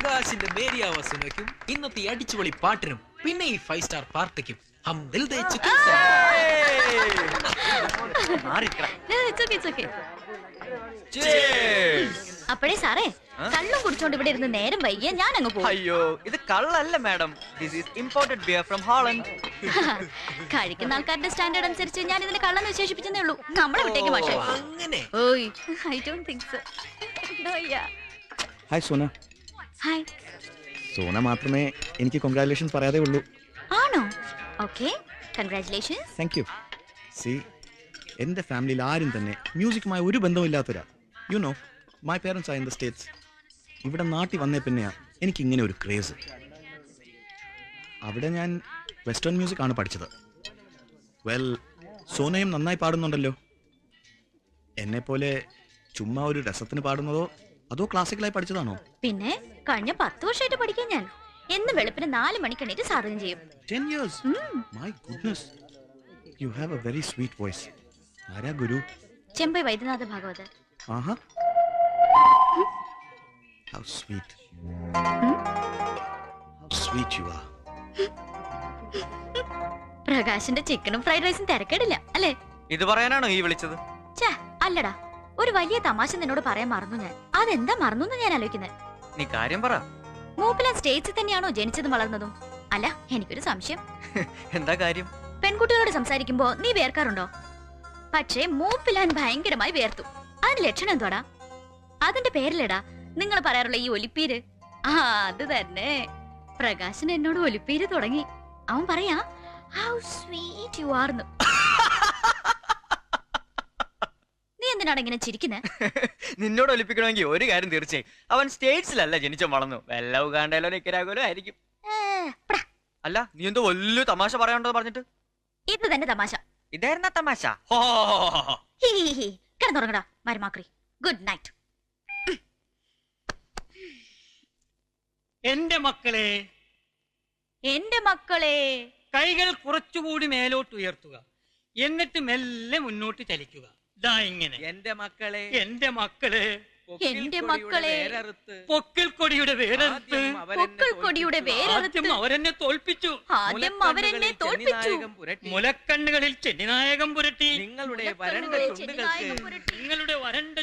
പ്രകാശിന്റെ മേരിയ വസുനയ്ക്കും ഇന്നത്തെ അടിച്ചുപൊളി പാട്ടിനും പിന്നെ ഈ 5 സ്റ്റാർ പാർട്ടിക്കും ഹം ദിൽ ദേ ചുക്കെ അപ്പോഴേ സാറേ കള്ളും കുടിച്ചോണ്ട് ഇവിടെ ഇരുന്ന് നേരം വൈകിയ ഞാൻ അങ്ങ് പോകും. അയ്യോ ഇത് കള്ളല്ല madam, this is imported beer from Holland. കഴിക്കുന്ന ആൾക്കാരുടെ സ്റ്റാൻഡേർഡ് അനുസരിച്ച് ഞാൻ ഇതിനെ കള്ളെന്ന് വിശേഷിപ്പിച്ചേ ഉള്ളൂ. നമ്മളെ വിട്ടേക്ക് മാഷേ. അങ്ങനെ ഓയ് I don't think so. Hi Sona. Hi. Sona മാത്രമേ എനിക്ക് കൺഗ്രാറ്റുലേഷൻസ് പറയാതെ ഉള്ളൂ. ആണോ? Okay, congratulations. Thank you. See, എൻ്റെ ഫാമിലിയിൽ ആരും തന്നെ മ്യൂസിക്കുമായി ഒരു ബന്ധമില്ലാത്തവരാ. You know, my parents are in the States. ഇവിടെ നാട്ടിൽ വന്നേ പിന്നെയാ എനിക്ക് ഇങ്ങനെ ഒരു ക്രേസ്. അവിടെ ഞാൻ വെസ്റ്റേൺ മ്യൂസിക് ആണ് പഠിച്ചത്. വെൽ, സോനയും നന്നായി പാടുന്നുണ്ടല്ലോ. എന്നെപ്പോലെ ചുമ്മാ ഒരു രസത്തിന് പാടുന്നതോ അതോ ക്ലാസിക്കലായി പഠിച്ചതാണോ? പിന്നെ കഴിഞ്ഞ 10 വർഷമായിട്ട് പഠിക്കാൻ ഞാൻ എന്ന് വെളുപ്പിന് 4 മണിക്ക് എണീറ്റ് സാധനം ചെയ്യും. 10 years? My goodness. You have a very sweet voice. ആരാ ഗുരു? ചെമ്പൈ വൈദ്യനാഥ ഭാഗവത്. ആഹാ. How sweet. How sweet you are. പ്രകാശിന്റെ ചിക്കനും ഫ്രൈഡ് റൈസും തിരക്കേടില്ല അല്ലേ? ഇത് പറയാനാണോ ഈ വിളിച്ചത്? ഛേ, അല്ലടാ, ഒരു വലിയ തമാശ നിന്നോട് പറയാൻ മറന്നു ഞാൻ. അതെന്താ മറന്നു ഞാൻ ആലോചിക്കുന്നത്. നീ കാര്യം പറ. മൂപ്പിലാൻ സ്റ്റേറ്റ്സിൽ തന്നെയാണോ ജനിച്ചതും വളർന്നതും? അല്ല, എനിക്കൊരു സംശയം. എന്താ കാര്യം? പെൺകുട്ടികളോട് സംസാരിക്കുമ്പോ നീ വേർക്കാറുണ്ടോ? പക്ഷേ മൂപ്പിലാൻ ഭയങ്കരമായി വേർത്തു. അതിന് ലക്ഷണം എന്തോടാ? അതിന്റെ പേരിലെടാ നിങ്ങൾ പറയാറുള്ള ഈ ഒലിപ്പീര്. ആ, അത് തന്നെ. പ്രകാശൻ എന്നോട് ഒലിപ്പീര് തുടങ്ങി. അവൻ പറയാ ഹൗ സ്വീറ്റ് യു ആർന്ന്. നീ എന്തിനാണ് ഇങ്ങനെ ചിരിക്കുന്നേ? നിന്നോട് ഒലിപ്പിക്കണമെങ്കിൽ ഒരു കാര്യം തീർച്ചയായും, അവൻ സ്റ്റേറ്റ്സിലല്ല ജനിച്ചു വളർന്നു. വല്ല ഉഗാണ്ടയിലോ നിക്കരാഗോലോ ആയിരിക്കും. അല്ല, നീ എന്തോ വലിയ തമാശ പറയാനുണ്ടോ പറഞ്ഞിട്ട്? ഇത് തന്നെ തമാശ. ഇതായിരുന്ന തമാശ. കിടന്നുറങ്ങടാ മരുമാക്രി. Good night. എന്റെ മക്കളെ, എന്റെ മക്കളെ, കൈകൾ കുറച്ചുകൂടി മേലോട്ട് ഉയർത്തുക, എന്നിട്ട് മെല്ലെ മുന്നോട്ട് ചലിക്കുക. ദാ ഇങ്ങനെ. എന്റെ മക്കളെ, എന്റെ മക്കളെ, എന്റെ മക്കളെ, പൊക്കിൽ കൊടിയുടെ വേരറുത്ത്, പൊക്കിൾ കൊടിയുടെ വേരറുത്ത്, ആദ്യം അവരെന്നെ തോൽപ്പിച്ചു, ആദ്യം അവരെന്നെ തോൽപ്പിച്ചു, മുലക്കണ്ണുകളിൽ ചെന്നിനായകം പുരട്ടി, നിങ്ങളുടെ വരണ്ട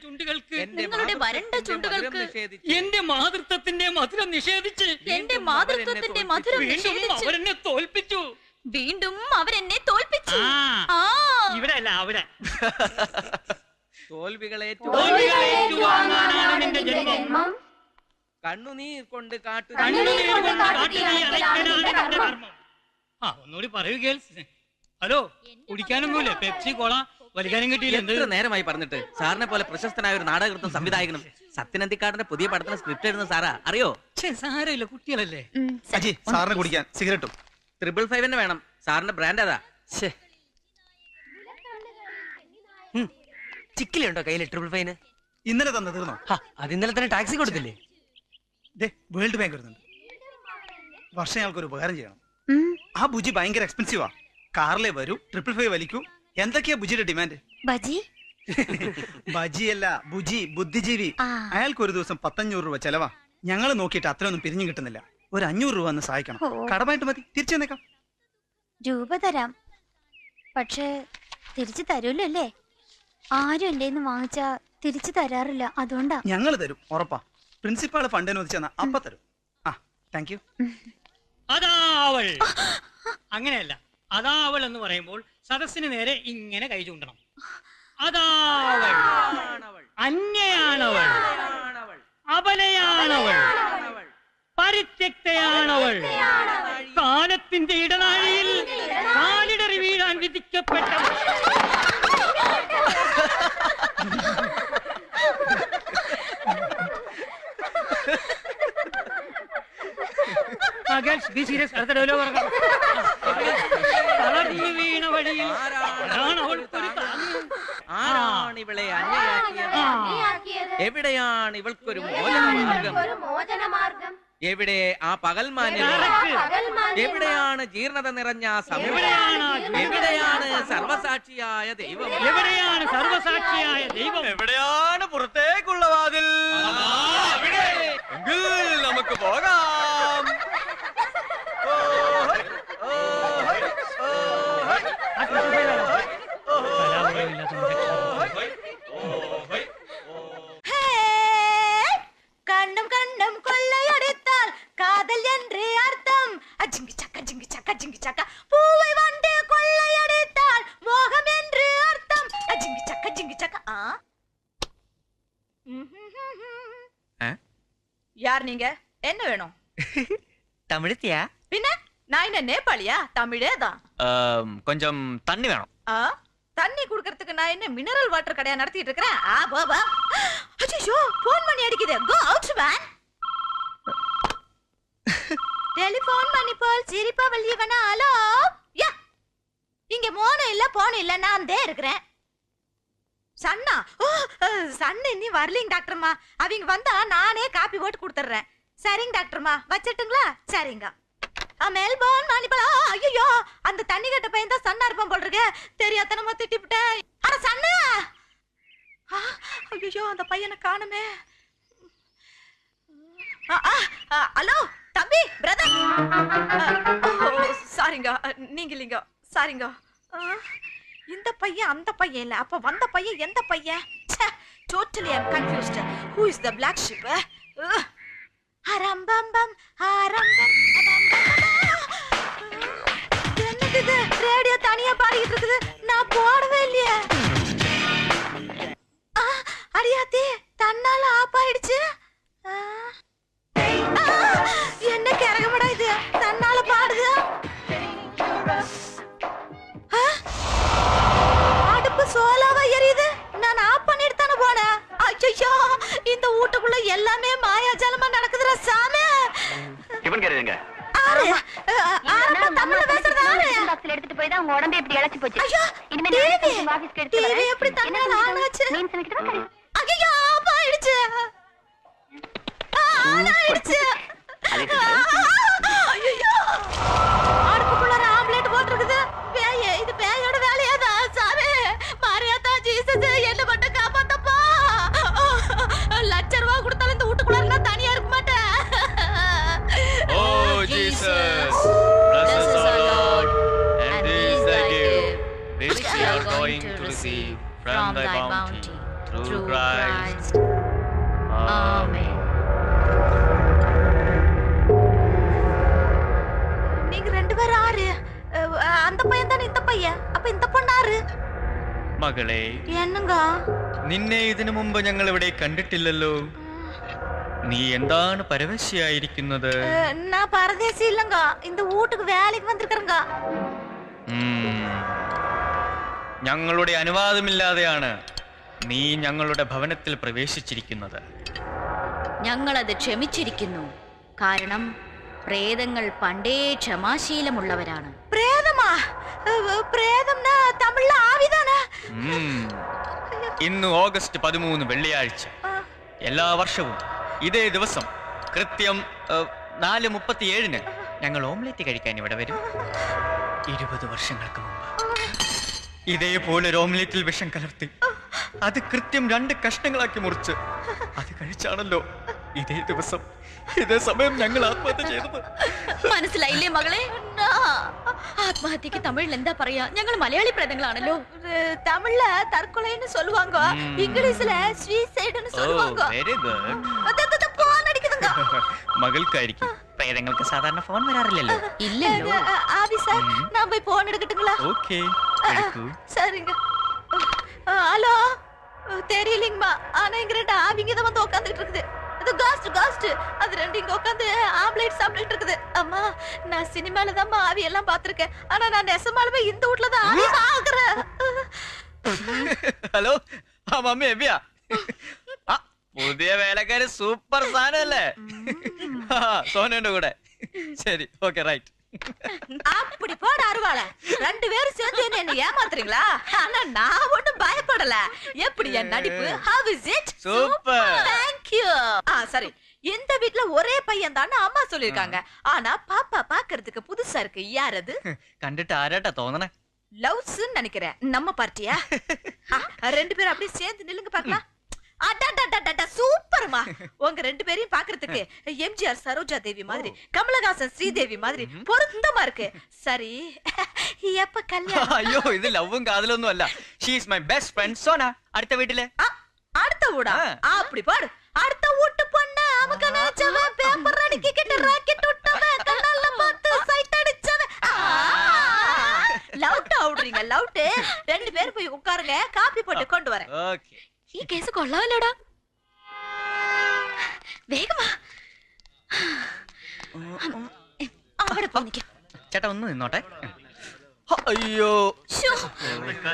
ചുണ്ടുകൾക്ക്, നിങ്ങളുടെ വരണ്ട ചുണ്ടുകൾക്ക് എന്റെ മാതൃത്വത്തിന്റെ മധുരം നിഷേധിച്ച്, എന്റെ മാതൃത്വത്തിന്റെ മധുരം വീണ്ടും അവരെന്നെ തോൽപ്പിച്ചു, വീണ്ടും അവരെന്നെ തോൽപ്പിച്ചു. ഇവിടെ അല്ല, അവിടെ. തോൽവികളേറ്റുവാങ്ങാനാണ് നിന്റെ ജന്മം. കണ്ണുനീർ കൊണ്ട് ഒന്നുകൂടി പറയൂ ഗേൾസ്. ഹലോ, കുടിക്കാനൊന്നുമില്ല, പെപ്സി കോള വലിക്കാനും കിട്ടിയില്ല. എത്ര നേരമായി പറഞ്ഞിട്ട്. സാറിനെ പോലെ പ്രശസ്തനായ ഒരു നാടകൃത്തും സംവിധായകനും സത്യനന്ദിക്കാടിന്റെ പുതിയ പടത്തിന് സ്ക്രിപ്റ്റ് എഴുതുന്ന സാറാ, അറിയോ? സാരമില്ല, കുട്ടികളല്ലേ. അജി, സാറിന് കുടിക്കാൻ സിഗരറ്റും 555 വേണം. സാറിന്റെ ബ്രാൻഡ് അതാ. ചിക്കിലുണ്ടോ കയ്യിൽ 555? ഇന്നലെ തന്നെ തീർന്നോ? അത് ഇന്നലെ തന്നെ ടാക്സി കൊടുത്തില്ലേ? വേൾഡ് ബാങ്ക് വരുന്നുണ്ട്. വർഷം ഞങ്ങൾക്കൊരു ഉപകാരം ചെയ്യണം. ആ ബുജി ഭയങ്കര എക്സ്പെൻസീവാ. കാറിലെ വരൂ, 555 വലിക്കൂ. എന്തൊക്കെയാ ബുജിയുടെ ഡിമാൻഡ്? ബജി? ബജിയല്ല, ബുജി, ബുദ്ധിജീവി. അയാൾക്ക് ഒരു ദിവസം 1500 രൂപ ചെലവാ. ഞങ്ങൾ നോക്കിയിട്ട് അത്രയൊന്നും പിരിഞ്ഞു കിട്ടുന്നില്ല. ഒരു 500 രൂപ ഒന്ന് സഹായിക്കണം. കടമായിട്ട് മതി, തിരിച്ചു തന്നേക്കാം. രൂപ തരാം, പക്ഷേ തിരിച്ചു തരൂല്ലോ അല്ലേ? ആരും എന്റെ വാങ്ങിച്ചാ തിരിച്ചു തരാറില്ല, അതുകൊണ്ടാ. ഞങ്ങൾ തരും, ഉറപ്പാ. പ്രിൻസിപ്പാള് ഫണ്ട് അനുവദിച്ചാ അപ്പ തരും. Thank you. അതാവൾ. അങ്ങനെയല്ല, അതാവൾ എന്ന് പറയുമ്പോൾ സദസ്സിന് നേരെ ഇങ്ങനെ കൈ ചൂണ്ടണം. അതാവൾ, അന്യയാണവൾ, അബലയാണവൾ, പരിത്യക്തയാണവൾ, കാലത്തിന്റെ ഇടനാഴിയിൽ കാലിടറി വീഴാൻ വിധിക്കപ്പെട്ടവൾ. വീണ വഴിയിൽ എവിടെയാണ് ഇവൾക്കൊരു മോചനമാർഗം? എവിടെ ആ പകൽമാന്യം? എവിടെയാണ് ജീർണത നിറഞ്ഞ സമയം? എവിടെയാണ് സർവസാക്ഷിയായ ദൈവം? എവിടെയാണ് സർവസാക്ഷിയായ ദൈവം? എവിടെയാണ് പുറത്തേക്കുള്ള വാതിൽ? നമുക്ക് പോകാം. കണ്ണും കണ്ണും കൊള്ളയടിത്താൽ കാതൽ என்று அர்த்தம். அஜிங்கி சக்க ஜிங்கி சக்க ஜிங்கி சக்க பூவை வண்டே கொள்ளையடித்தால் மோகம் என்று அர்த்தம். அஜிங்கி சக்க ஜிங்கி சக்க. யார் நீங்க? என்ன வேணும்? தமிழ்த்தியா? பின்ன நான் என்ன நேபாளியா? தமிழே தான். கொஞ்சம் தண்ணி வேணும். தண்ணி குடுக்கறதுக்கு நான் என்ன மினரல் வாட்டர் கடையா நடத்திட்டு இருக்கேன்? பாபா ஐயோ போன் பண்ணி அடிக்குது. Go out man. டெலிபோன் பண்ணி போல் சிரிப்பா வள்ளியவனா? ஹலோ யா, இங்க மோன இல்ல போன் இல்ல, நான் தே இருக்கிறேன். சன்னா சன்னு நீ வரலீங்க டாக்டர்மா. அவங்க வந்தா நானே காப்பி போட்டு கொடுத்துட்றேன். சரிங்க டாக்டர்மா, வச்சிட்டுங்களா? சரிங்க. மெல்போர்ன் மணிப்பலா. ஐயோ அந்த தண்ணி கட்ட பையன் தான் சன்னா இருப்பான் போல் இருக்கு. தெரியாதனமா திட்டிவிட்டேன். அட சன்னா. ஐயோ அந்த பையனை காணுமே. ஹலோ தம்பி, பிரதர். சாரிங்க, நீங்க இல்லைங்க. சாரிங்க. இந்த பையன் அந்த பையன் இல்ல. அப்ப வந்த பையன் எந்த பையன்? Totally I am confused. Who is the black ship? ஹரம்பம்பம் ஹரம்பம். என்னது ரேடியோ தனியா பாடிட்டு இருக்குது? நான் போடவே இல்லையே. அடியாத்தி தன்னால ஆப் ஆயிடுச்சு. என்ன கரகமடா இது? தன்னால பாடுது. அடுப்பு சோலாவா எரியுது. நான் ஆப் பண்ணிட்டு தானே போனேன். ஐயோ இந்த வீட்டுக்குள்ள எல்லாமே மாயாஜாலமா நடக்குதுடா சாமி. இவன் கேளுங்க. தமிழ்ல பேசுறதா? பாக்ஸ்ல எடுத்துட்டு போய் தான் உங்க உடம்பே இப்படி இளைச்சு போச்சு. ஐயோ இனிமே நான் ஆபீஸ்க்கு எடுத்து டிவி வரேன். எப்படி தன்னால ஆனாச்சு? மீன் சமைக்கிட்டு வா. ஐயோ ஆப் ஆயிடுச்சு. ஆனாயிடுச்சு. ஐயோ அடுப்புக்குள்ள ஆம்லெட் போட்டுருக்குது. பேய், இது பேயோட வேலையாதான் சாமி. மாரியாத்தா ஜீசஸ் என்ன பண்ண காப்பாத்தப்பா. லட்சம் ரூபாய் கொடுத்தாலும் இந்த வீட்டுக்குள்ள நான் தனியா இருக்க மாட்டேன். Oh Jesus, bless us, O Lord, and this thy gift, which we are going to receive from thy bounty, through Christ. Amen. நீங்க ரெண்டு பேரும் ஆறு. அந்த பையன் தானே இந்த பையன். அப்ப இந்த பொண்ணு ஆறு? മകളെ, என்னங்க നിന്നെ ഇതിനു മുമ്പ് ഞങ്ങൾ ഇവിടെ കണ്ടിട്ടില്ലല്ലോ. നീ എന്താണ് പരവശയായിരിക്കുന്നത്? நான் பரதேசி இல்லங்க. இந்த வீட்டுக்கு வேலைக்கு வந்திருக்கறங்க. ഞങ്ങളുടെ അനുവാദമില്ലാതെയാണ് നീ ഞങ്ങളുടെ ഭവനത്തിൽ പ്രവേശിച്ചിരിക്കുന്നത്. ഞങ്ങളത് ക്ഷമിച്ചിരിക്കുന്നു. കാരണം പ്രേതങ്ങൾ പണ്ടേ ക്ഷമാശീലമുള്ളവരാണ്. പ്രേതമാ? പ്രേതംனா തമിഴിൽ ആവിதானே? ഇന്ന് ഓഗസ്റ്റ് 13 വെള്ളിയാഴ്ച. എല്ലാ വർഷവും ഇതേ ദിവസം കൃത്യം 4:37 ഞങ്ങൾ ഓംലെറ്റ് കഴിക്കാൻ ഇവിടെ വരും. 20 വർഷങ്ങൾക്ക് മുമ്പ് ഇതേപോലെ ഒരു ഓംലെറ്റിൽ വിഷം കലർത്തി അത് കൃത്യം 2 കഷ്ണങ്ങളാക്കി മുറിച്ച് അത് കഴിച്ചാണല്ലോ ഇതേ ദിവസം ഇതേ സമയം ഞങ്ങൾ ആത്മഹത്യ ചെയ്തത്. മനസ്സിലായില്ലേ മകളെ? ആത്മഹത്യക്ക് തമിഴിൽ എന്താ പറയാ? ഞങ്ങൾ മലയാളി പ്രേതങ്ങളാണല്ലോ. தமிழ்ல தற்கொலைன்னு சொல்லுவாங்க, இங்கிலீஷ்ல சூசைட்னு சொல்லுவாங்க. Very good. അതെ ഫോൺ അടിക്കുന്നുங்க. മകൾക്കായിരിക്കും. പ്രേതങ്ങൾക്ക് സാധാരണ ഫോൺ വരാറില്ലല്ലോ. ഇല്ലല്ലോ. ஆபீசர் நான் போய் போன் எடுக்கட்டுங்களா? ഓക്കേ. சரிங்க. ஹலோ தெரியலங்கம்மா. ஆனா இங்க ரெண்டு ஆவிங்க தான் வந்து உட்கார்ந்துட்டு இருக்குது. அது காஸ்ட் அது ரெண்டு இங்க உட்கார்ந்து ஆம்லெட் சாப்பிட்டுட்டு இருக்குது. அம்மா நான் சினிமால தான் ஆவி எல்லாம் பாத்துருக்கேன். ஆனா நான் நெசமாலுமே இந்த வீட்ல தான் ஆவி பாக்குறேன். ഹലോ, ആ മമ്മി എവിയാ? പുതിയ വേലക്കാര് സൂപ്പർ സാധനല്ലേ? സോനുന്റെ കൂടെ. ശരി, ഓക്കെ, റൈറ്റ്. அப்படி போட அருவாள. ரெண்டு பேரும் சேர்ந்து என்ன ஏமாத்துறீங்களா? ஆனா நான் ஒண்ணும் பயப்படல. எப்படி என் நடிப்பு? How is it? Super. Thank you. சரி. இந்த வீட்ல ஒரே பையன் தான் அம்மா சொல்லிருக்காங்க. ஆனா பாப்பா பாக்குறதுக்கு புதுசா இருக்கு. யார் அது? കണ്ടിട്ട് ആരാട്ടാ തോന്നണേ? லவ்ஸ் நினைக்கிறேன். நம்ம பார்ட்டியா? ரெண்டு பேரும் அப்படியே சேர்ந்து நில்லுங்க பார்க்கலாம். சூப்பர்மா. உங்க ரெண்டு பேரையும் பாக்குறதுக்கு எம்ஜிஆர் சரோஜா தேவி மாதிரி, கமலஹாசன் ஸ்ரீதேவி மாதிரி பொருத்தமா இருக்கு. சரி, எப்ப கல்யாணம்? അയ്യോ ഇത് ലവും കാതലൊന്നും അല്ല. She is my best friend Sona. അടുത്ത വീട്ടിലെ. அடுத்த வீடா? அப்படி பாரு. அடுத்த வீட்டு பொண்ணு அவங்க நினைச்சவன் பேப்பர் அடிக்கிட்டு ராக்கெட் விட்டவன் கண்ணால பார்த்து சைட் அடிச்சவன். லவுட் ஆவுறீங்க, லவுட். ரெண்டு பேரும் போய் உட்காருங்க, காபி போட்டு கொண்டு வரேன். ഓക്കേ. ഈ കേസ് കൊള്ളാമല്ലോടാ. വേഗമാ. അവിടെ പോയി നിൽക്കാം. ചേട്ടാ ഒന്ന് നിന്നോട്ടെ. അയ്യോ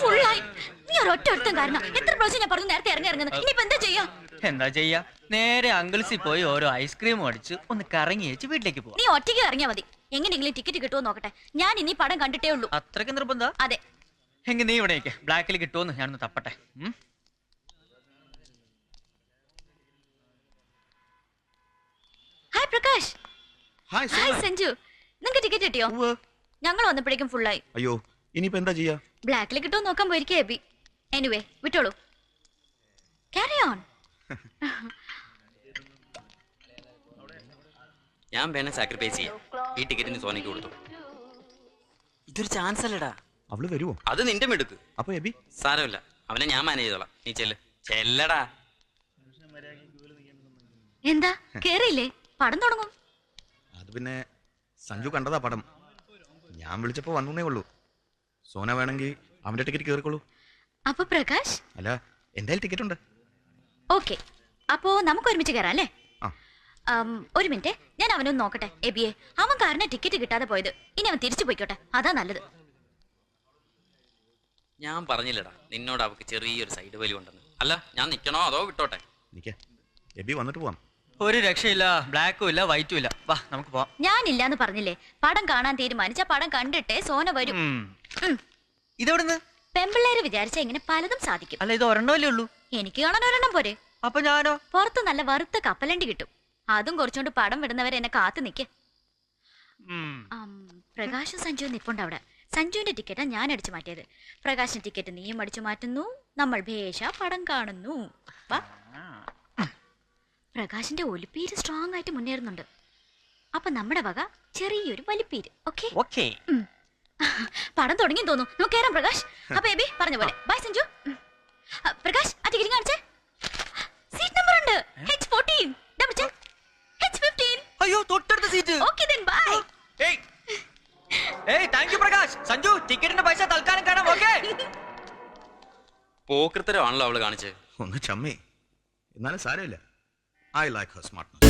ഫുള്ളായി. നീ ഒരൊറ്റ ഒരുത്തം കാരണം എത്ര പ്രാവശ്യം ഞാൻ പറഞ്ഞു നേരത്തെ ഇറങ്ങുന്നത്. ഇനിയിപ്പോ എന്താ ചെയ്യാ? എന്താ ചെയ്യാ, നേരെ അങ്കിൾസിൽ പോയി ഓരോ ഐസ്ക്രീം അടിച്ച് ഒന്ന് കറങ്ങി വെച്ച് വീട്ടിലേക്ക് പോവാ. നീ ഒറ്റയ്ക്ക് ഇറങ്ങിയാ മതി. എങ്ങനെയെങ്കിലും ടിക്കറ്റ് കിട്ടുമോ നോക്കട്ടെ. ഞാൻ ഇനി പടം കണ്ടിട്ടേ ഉള്ളൂ. അത്രയ്ക്ക് നിർബന്ധ? അതെ. എങ്കിൽ നീ ഇവിടെ ബ്ലാക്കിൽ കിട്ടുമെന്ന് ഞാനൊന്ന് തപ്പട്ടെ. Hi Prakash. Hi hi Sanju. നിങ്ങൾക്ക് ടിക്കറ്റ് കിട്ടിയോ? ഞങ്ങൾ വന്നപ്പോഴേക്കും ഫുള്ളായി. അയ്യോ, ഇനിയിപ്പോ എന്താ ചെയ്യാ? ബ്ലാക്കിൽ കിട്ടുമോ നോക്കാൻ പോയിരിക്കേ എബി. എനിവേ വിട്ടോളൂ. Carry on. ഞാൻ വേണേ സാക്രിഫൈസ് ചെയ്യാം. ഈ ടിക്കറ്റിന് സോനയ്ക്ക് കൊടുത്തു. ഇതൊരു ചാൻസ് അല്ലടാ. അവള് വരുവോ? അത് നിന്റെ മെടുക്ക്. അപ്പൊ എബി? സാരമില്ല, അവനെ ഞാൻ മാനേജ് ചെയ്തോളാം. നീ ചെല്ലടാ. എന്താ കേറിയില്ലേ? പടം തുടങ്ങും. അത് പിന്നെ സഞ്ജു കണ്ടതാ പടം. ഞാൻ വിളിച്ചപ്പോ വന്നേ ഉള്ളൂ. സോന വേണമെങ്കിൽ അവന്റെ ടിക്കറ്റ് കേറിക്കോളൂ. അപ്പൊ പ്രകാശ്? അല്ല, എന്തായാലും ടിക്കറ്റ് ഉണ്ട്. ഓക്കെ, അപ്പോ നമുക്ക് ഒരുമിച്ച് കയറാം അല്ലേ? ആ. ഒരു മിനിറ്റ്, ഞാൻ അവനൊന്ന് നോക്കട്ടെ. എബിയെ, അവൻ കാരണം ടിക്കറ്റ് കിട്ടാതെ പോയത്. ഇനി അവൻ തിരിച്ചു പോയിക്കോട്ടെ, അതാ നല്ലത്. ഞാൻ പറഞ്ഞില്ലടാ നിന്നോട് അവക്ക് ചെറിയൊരു സൈഡ് വലി ഉണ്ടെന്ന്. അല്ല, ഞാൻ നിക്കണോ അതോ വിട്ടോട്ടെ? നിക്കേ, എബി വന്നിട്ട് പോവാം. ഒരു രക്ഷയില്ല, ബ്ലാക്കും ഇല്ല വൈറ്റും ഇല്ല. വാ നമുക്ക് പോവാം. ഞാനില്ലാന്ന് പറഞ്ഞില്ലേ? പടം കാണാൻ തീരുമാനിച്ച പടം കണ്ടിട്ടേ സോന വരും. ഇതെവിടുന്ന്? പെമ്പിള്ളേര് വിചാരിച്ച ഇങ്ങനെ പലതും സാധിക്കും. അല്ല, ഇത് ഒരെണ്ണമല്ലേ ഉള്ളൂ. എനിക്ക് കാണാൻ ഒരെണ്ണം പോരെ. അപ്പൊ ഞാനോ? പുറത്ത് നല്ല വറുത്ത കപ്പലണ്ടി കിട്ടും. അതും കുറച്ചുകൊണ്ട് പടം വിടുന്നവരെ എന്നെ കാത്തു നിൽക്കേ. പ്രകാശും സഞ്ജുവും നിപ്പുണ്ട് അവിടെ. സഞ്ജുവിന്റെ ടിക്കറ്റാ ഞാൻ അടിച്ചു മാറ്റിയത്. പ്രകാശിന്റെ ടിക്കറ്റ് നീയും അടിച്ചു മാറ്റുന്നു. നമ്മൾ ഭേഷ പടം കാണുന്നു. വാ. പ്രകാശിന്റെ ഒലിപ്പീര് സ്ട്രോങ് ആയിട്ട് മുന്നേറുന്നുണ്ട്. അപ്പൊ നമ്മുടെ വക ചെറിയൊരു വലിപ്പീര്. Okay okay. പടം തുടങ്ങി തോന്നുന്നു. നമുക്ക് കയറാം പ്രകാശ്. അപ്പൊ ബേബി പറഞ്ഞ പോലെ ബൈ സഞ്ജു. പ്രകാശ് ആ ടിക്കറ്റ് കാണിച്ചേ. സീറ്റ് നമ്പർ ഉണ്ട്. H14 double check. H15. അയ്യോ, തൊട്ടടുത്ത സീറ്റ്. Okay then bye. ഏയ് താങ്ക് യു പ്രകാശ്. സഞ്ജു, ടിക്കറ്റിന്റെ പൈസ തൽക്കാലം കാണാം. ഓക്കേ. പോക്കൃത്തരമാണല്ലോ അവള് കാണിച്ചത്. ഒന്ന് ചമ്മേ, എന്നാലും സാരമില്ല. I like her smartness.